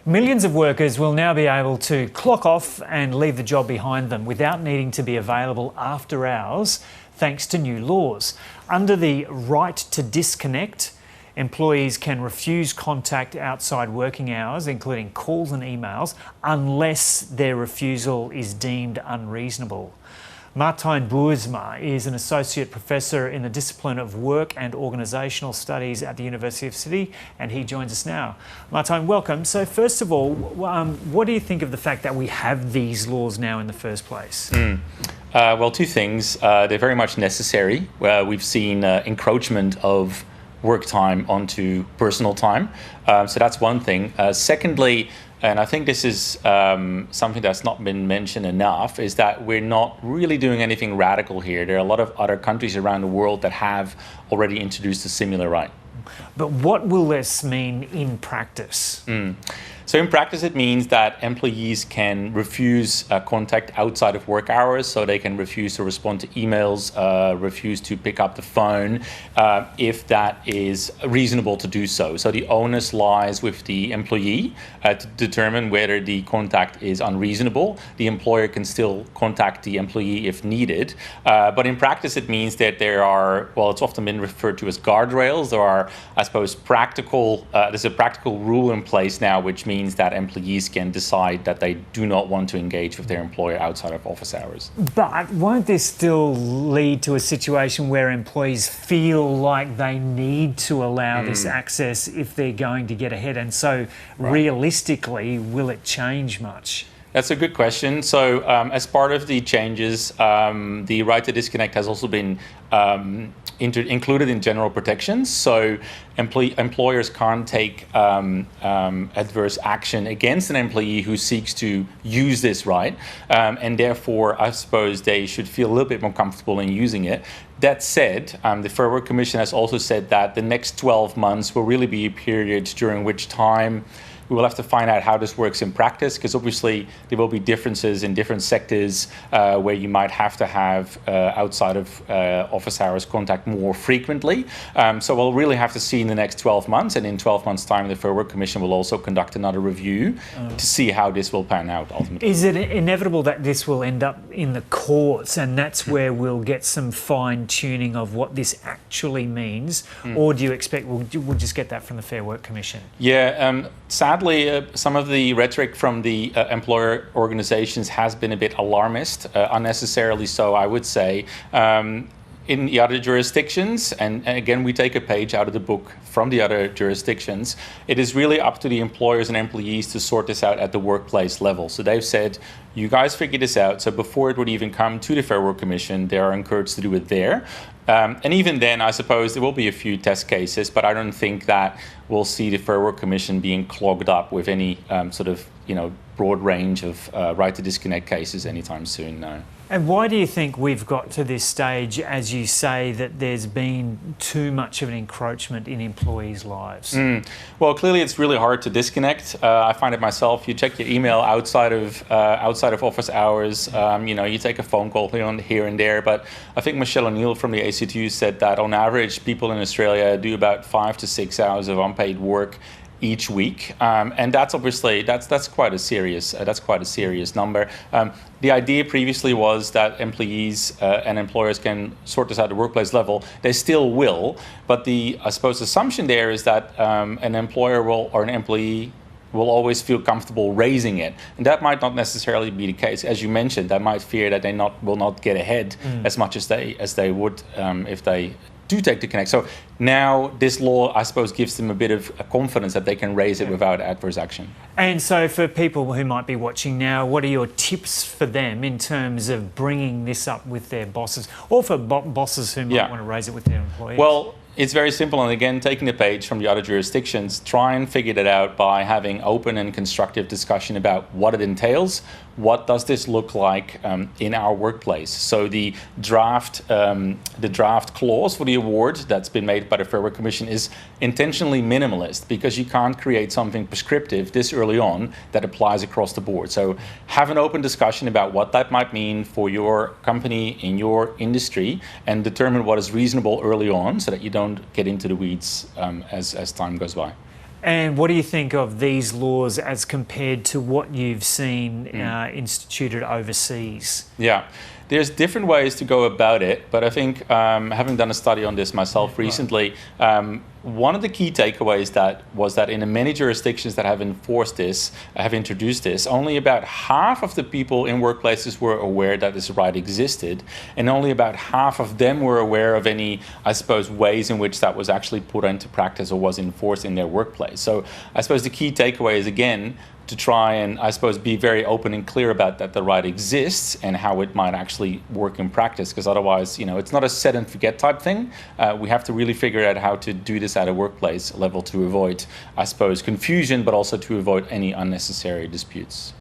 Millions of workers will now be able to clock off and leave the job behind them without needing to be available after hours, thanks to new laws. Under the right to disconnect, employees can refuse contact outside working hours, including calls and emails, unless their refusal is deemed unreasonable. Martijn Boersma is an associate professor in the discipline of work and organisational studies at the University of Sydney, and he joins us now. Martijn, welcome. So first of all, what do you think of the fact that we have these laws now in the first place? Well, two things. They're very much necessary. We've seen encroachment of work time onto personal time. So that's one thing. Secondly, and I think this is something that's not been mentioned enough, is that we're not really doing anything radical here. There are a lot of other countries around the world that have already introduced a similar right. But what will this mean in practice? So in practice, it means that employees can refuse contact outside of work hours. So they can refuse to respond to emails, refuse to pick up the phone, if that is reasonable to do so. So the onus lies with the employee to determine whether the contact is unreasonable. The employer can still contact the employee if needed. But in practice, it means that there are, well, it's often been referred to as guardrails. There are, I suppose, there's a practical rule in place now, which means that employees can decide that they do not want to engage with their employer outside of office hours. But won't this still lead to a situation where employees feel like they need to allow this access if they're going to get ahead? And so realistically, will it change much? That's a good question. So as part of the changes, the right to disconnect has also been included in general protections. So employers can't take adverse action against an employee who seeks to use this right. And therefore, I suppose they should feel a little bit more comfortable in using it. That said, the Fair Work Commission has also said that the next 12 months will really be a period during which time we will have to find out how this works in practice, because obviously there will be differences in different sectors where you might have to have outside of office hours contact more frequently. So we'll really have to see in the next 12 months, and in 12 months' time, the Fair Work Commission will also conduct another review to see how this will pan out ultimately. Is it inevitable that this will end up in the courts, and that's where we'll get some fine-tuning of what this actually means? Or do you expect we'll just get that from the Fair Work Commission? Yeah, sadly, some of the rhetoric from the employer organizations has been a bit alarmist, unnecessarily so, I would say. In the other jurisdictions, and again, we take a page out of the book from the other jurisdictions, it is really up to the employers and employees to sort this out at the workplace level. So they've said, you guys figure this out. So before it would even come to the Fair Work Commission, they are encouraged to do it there. And even then, I suppose there will be a few test cases, but I don't think that we'll see the Fair Work Commission being clogged up with any sort of, broad range of right to disconnect cases anytime soon, no. And why do you think we've got to this stage, as you say, that there's been too much of an encroachment in employees' lives? Well, clearly it's really hard to disconnect. I find it myself. You check your email outside of office hours. You take a phone call here and there. But I think Michelle O'Neill from the ACTU said that on average, people in Australia do about 5 to 6 hours of unpaid work each week, and that's obviously that's quite a serious number. The idea previously was that employees and employers can sort this out at the workplace level. They still will, but the assumption there is that an employer or an employee will always feel comfortable raising it, and that might not necessarily be the case. As you mentioned, they might fear that they will not get ahead as much as they would if they do take the connect. So now this law, I suppose, gives them a bit of confidence that they can raise it without adverse action. And so for people who might be watching now, what are your tips for them in terms of bringing this up with their bosses, or for bosses who might want to raise it with their employees? Well, it's very simple, and again, taking the page from the other jurisdictions, try and figure that out by having open and constructive discussion about what it entails. What does this look like in our workplace? So the draft clause for the award that's been made by the Fair Work Commission is intentionally minimalist, because you can't create something prescriptive this early on that applies across the board. So have an open discussion about what that might mean for your company in your industry, and determine what is reasonable early on so that you don't get into the weeds as time goes by. And what do you think of these laws as compared to what you've seen instituted overseas? Yeah, there's different ways to go about it, but I think having done a study on this myself recently, one of the key takeaways was that in the many jurisdictions that have enforced this, have introduced this, only about half of the people in workplaces were aware that this right existed, and only about half of them were aware of any, I suppose, ways in which that was actually put into practice or was enforced in their workplace. So I suppose the key takeaway is, again, to try and, I suppose, be very open and clear about that the right exists and how it might actually work in practice, because otherwise, it's not a set and forget type thing. We have to really figure out how to do this at a workplace level to avoid, I suppose, confusion, but also to avoid any unnecessary disputes.